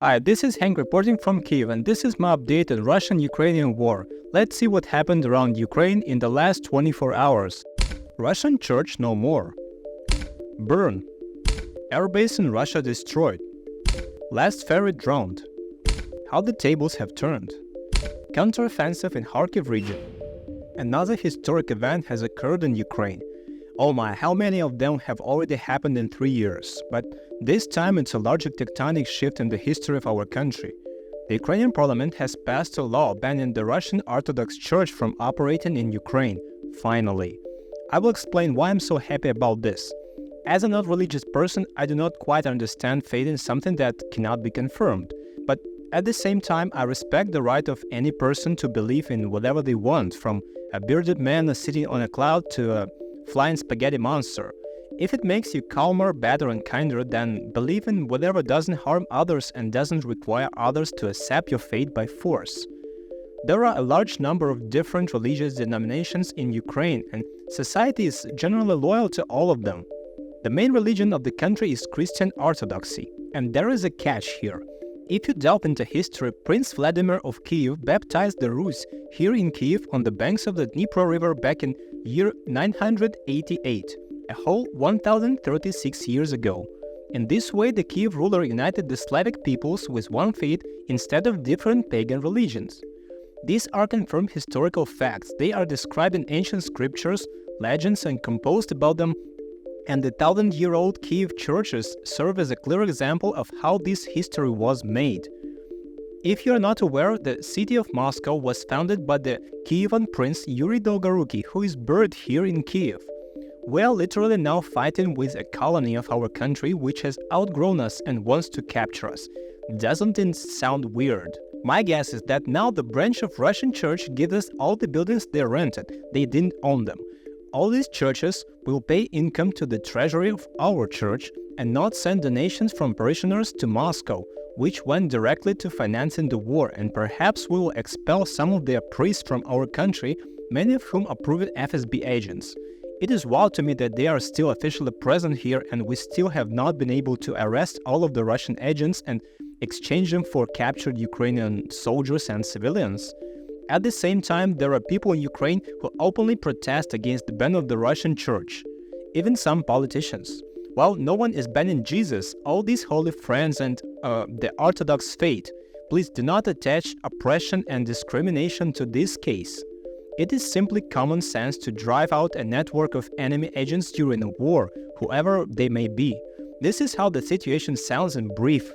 Hi, this is Hank reporting from Kyiv, and this is my update on Russian-Ukrainian war. Let's see what happened around Ukraine in the last 24 hours. Russian church no more. Burn. Airbase in Russia destroyed. Last ferry drowned. How the tables have turned. Counteroffensive in Kharkiv region. Another historic event has occurred in Ukraine. Oh my, how many of them have already happened in 3 years? But this time it's a larger tectonic shift in the history of our country. The Ukrainian parliament has passed a law banning the Russian Orthodox Church from operating in Ukraine, finally. I will explain why I'm so happy about this. As a not-religious person, I do not quite understand faith in something that cannot be confirmed. But at the same time, I respect the right of any person to believe in whatever they want, from a bearded man sitting on a cloud to a flying spaghetti monster. If it makes you calmer, better and kinder, then believe in whatever doesn't harm others and doesn't require others to accept your faith by force. There are a large number of different religious denominations in Ukraine, and society is generally loyal to all of them. The main religion of the country is Christian Orthodoxy, and there is a catch here. If you delve into history, Prince Vladimir of Kyiv baptized the Rus here in Kyiv on the banks of the Dnipro River back in year 988, a whole 1036 years ago. In this way, the Kyiv ruler united the Slavic peoples with one faith instead of different pagan religions. These are confirmed historical facts. They are described in ancient scriptures, legends, and composed about them, and the 1,000-year-old Kyiv churches serve as a clear example of how this history was made. If you are not aware, the city of Moscow was founded by the Kievan prince Yuri Dolgoruki, who is buried here in Kyiv. We are literally now fighting with a colony of our country which has outgrown us and wants to capture us. Doesn't it sound weird? My guess is that now the branch of Russian church gives us all the buildings they rented. They didn't own them. All these churches will pay income to the treasury of our church and not send donations from parishioners to Moscow, which went directly to financing the war, and perhaps we will expel some of their priests from our country, many of whom are proven FSB agents. It is wild to me that they are still officially present here and we still have not been able to arrest all of the Russian agents and exchange them for captured Ukrainian soldiers and civilians. At the same time, there are people in Ukraine who openly protest against the ban of the Russian church, even some politicians. While no one is banning Jesus, all these holy friends and the Orthodox faith, please do not attach oppression and discrimination to this case. It is simply common sense to drive out a network of enemy agents during a war, whoever they may be. This is how the situation sounds in brief.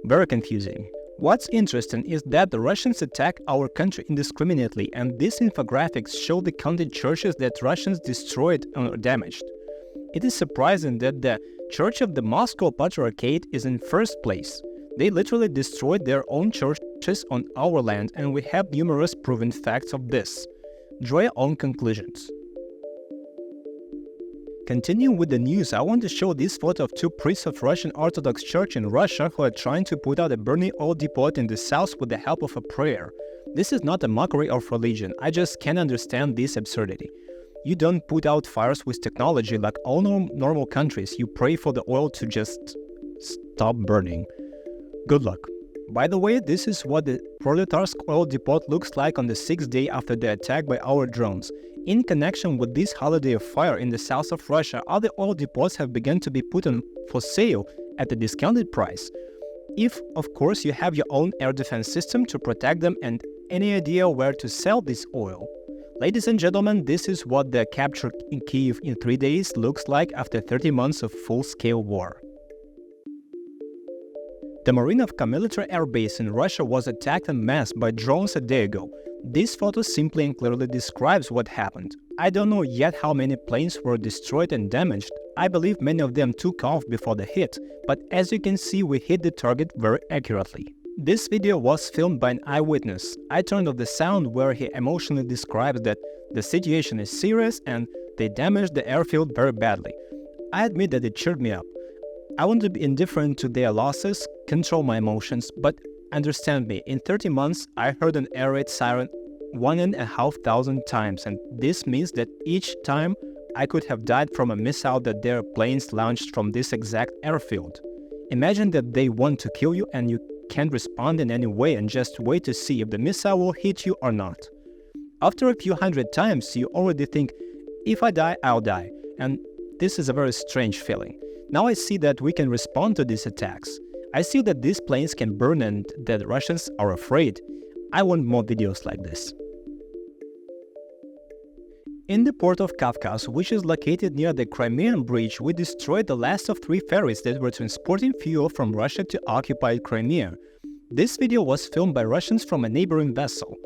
Very confusing. What's interesting is that the Russians attack our country indiscriminately, and these infographics show the counted churches that Russians destroyed or damaged. It is surprising that the Church of the Moscow Patriarchate is in first place. They literally destroyed their own churches on our land, and we have numerous proven facts of this. Draw your own conclusions. Continuing with the news, I want to show this photo of two priests of Russian Orthodox Church in Russia who are trying to put out a burning oil depot in the south with the help of a prayer. This is not a mockery of religion, I just can't understand this absurdity. You don't put out fires with technology like all normal countries, you pray for the oil to just stop burning. Good luck. By the way, this is what the Proletarsk oil depot looks like on the 6th day after the attack by our drones. In connection with this holiday of fire in the south of Russia, other oil depots have begun to be put on for sale at a discounted price. If, of course, you have your own air defense system to protect them and any idea where to sell this oil. Ladies and gentlemen, this is what the capture in Kyiv in 3 days looks like after 30 months of full-scale war. The Marinovka military airbase in Russia was attacked en masse by drones a day ago. This photo simply and clearly describes what happened. I don't know yet how many planes were destroyed and damaged. I believe many of them took off before the hit, but as you can see, we hit the target very accurately. This video was filmed by an eyewitness. I turned off the sound where he emotionally describes that the situation is serious and they damaged the airfield very badly. I admit that it cheered me up. I want to be indifferent to their losses, control my emotions, but understand me, in 30 months I heard an air raid siren 1,500 times, and this means that each time I could have died from a missile that their planes launched from this exact airfield. Imagine that they want to kill you and you can't respond in any way and just wait to see if the missile will hit you or not. After a few hundred times, you already think, if I die, I'll die. And this is a very strange feeling. Now I see that we can respond to these attacks. I see that these planes can burn and that Russians are afraid. I want more videos like this. In the port of Kavkaz, which is located near the Crimean Bridge, we destroyed the last of 3 ferries that were transporting fuel from Russia to occupied Crimea. This video was filmed by Russians from a neighboring vessel.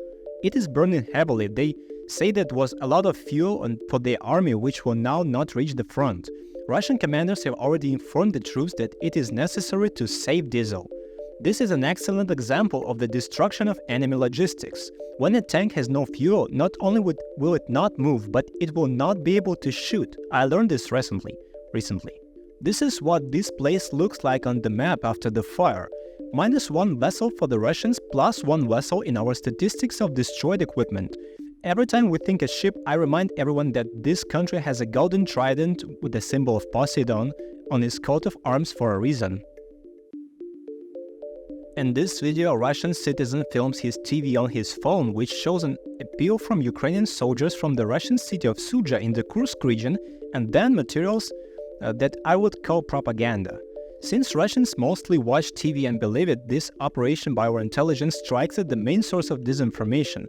It is burning heavily. They say that was a lot of fuel for their army, which will now not reach the front. Russian commanders have already informed the troops that it is necessary to save diesel. This is an excellent example of the destruction of enemy logistics. When a tank has no fuel, not only will it not move, but it will not be able to shoot. I learned this recently. This is what this place looks like on the map after the fire. -1 vessel for the Russians, +1 vessel in our statistics of destroyed equipment. Every time we think a ship, I remind everyone that this country has a golden trident with the symbol of Poseidon on its coat of arms for a reason. In this video, a Russian citizen films his TV on his phone, which shows an appeal from Ukrainian soldiers from the Russian city of Sudzha in the Kursk region, and then materials that I would call propaganda. Since Russians mostly watch TV and believe it, this operation by our intelligence strikes at the main source of disinformation.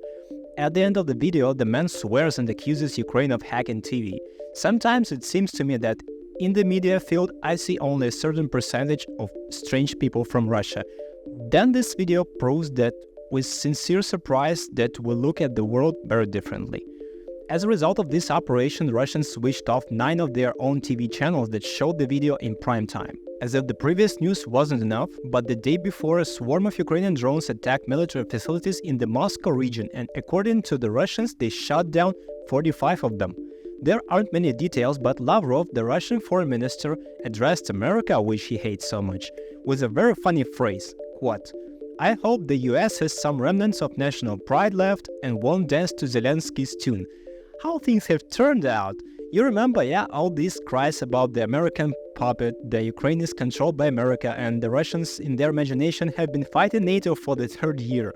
At the end of the video, the man swears and accuses Ukraine of hacking TV. Sometimes it seems to me that in the media field, I see only a certain percentage of strange people from Russia. Then this video proves that with sincere surprise that we look at the world very differently. As a result of this operation, Russians switched off 9 of their own TV channels that showed the video in prime time. As if the previous news wasn't enough, but the day before a swarm of Ukrainian drones attacked military facilities in the Moscow region, and according to the Russians, they shot down 45 of them. There aren't many details, but Lavrov, the Russian foreign minister, addressed America, which he hates so much, with a very funny phrase, quote, "I hope the US has some remnants of national pride left and won't dance to Zelensky's tune." How things have turned out. You remember, all these cries about the American puppet, the Ukraine is controlled by America, and the Russians in their imagination have been fighting NATO for the 3rd year.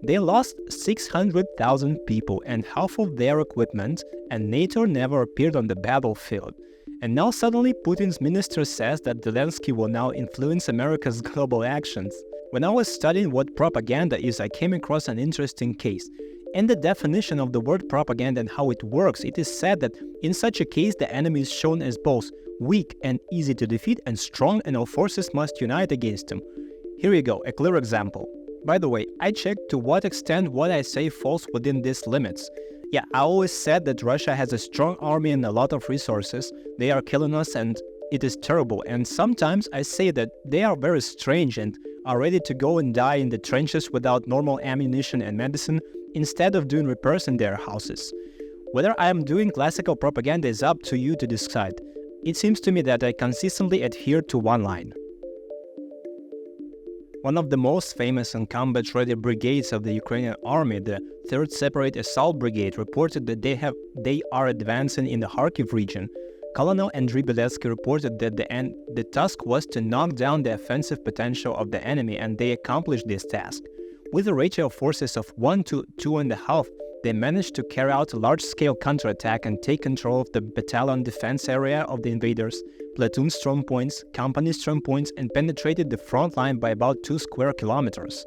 They lost 600,000 people and half of their equipment, and NATO never appeared on the battlefield. And now suddenly Putin's minister says that Zelensky will now influence America's global actions. When I was studying what propaganda is, I came across an interesting case. In the definition of the word propaganda and how it works, it is said that in such a case the enemy is shown as both weak and easy to defeat and strong, and all forces must unite against him. Here you go, a clear example. By the way, I checked to what extent what I say falls within these limits. I always said that Russia has a strong army and a lot of resources. They are killing us and it is terrible. And sometimes I say that they are very strange and are ready to go and die in the trenches without normal ammunition and medicine, instead of doing repairs in their houses. Whether I am doing classical propaganda is up to you to decide. It seems to me that I consistently adhere to one line. One of the most famous and combat-ready brigades of the Ukrainian army, the 3rd Separate Assault Brigade, reported that they are advancing in the Kharkiv region. Colonel Andriy Beletsky reported that the task was to knock down the offensive potential of the enemy, and they accomplished this task. With a ratio of forces of 1 to 2.5, they managed to carry out a large-scale counterattack and take control of the battalion defense area of the invaders, platoon strong points, company strong points, and penetrated the front line by about 2 square kilometers.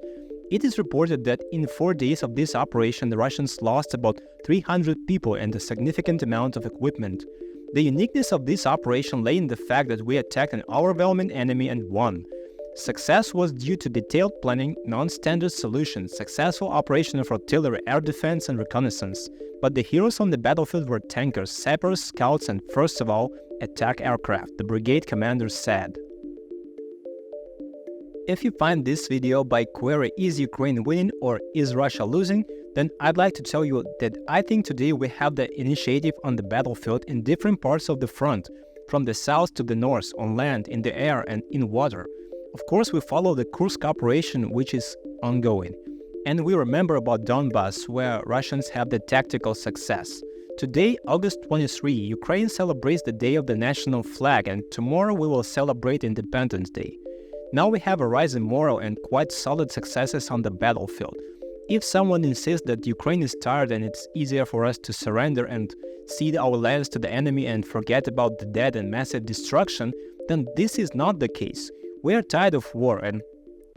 It is reported that in 4 days of this operation, the Russians lost about 300 people and a significant amount of equipment. The uniqueness of this operation lay in the fact that we attacked an overwhelming enemy and won. Success was due to detailed planning, non-standard solutions, successful operation of artillery, air defense, and reconnaissance. But the heroes on the battlefield were tankers, sappers, scouts, and first of all, attack aircraft, the brigade commander said. If you find this video by query "Is Ukraine winning" or "Is Russia losing?", then I'd like to tell you that I think today we have the initiative on the battlefield in different parts of the front, from the south to the north, on land, in the air, and in water. Of course, we follow the Kursk operation, which is ongoing. And we remember about Donbass, where Russians have the tactical success. Today, August 23, Ukraine celebrates the Day of the National Flag, and tomorrow we will celebrate Independence Day. Now we have a rise in morale and quite solid successes on the battlefield. If someone insists that Ukraine is tired and it's easier for us to surrender and cede our lands to the enemy and forget about the dead and massive destruction, then this is not the case. We are tired of war and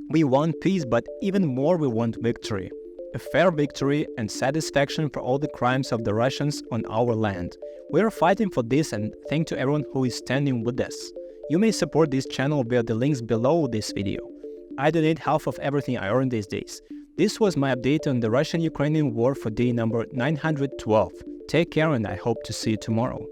we want peace, but even more we want victory. A fair victory and satisfaction for all the crimes of the Russians on our land. We are fighting for this, and thank to everyone who is standing with us. You may support this channel via the links below this video. I donate half of everything I earn these days. This was my update on the Russian-Ukrainian war for day number 912. Take care and I hope to see you tomorrow.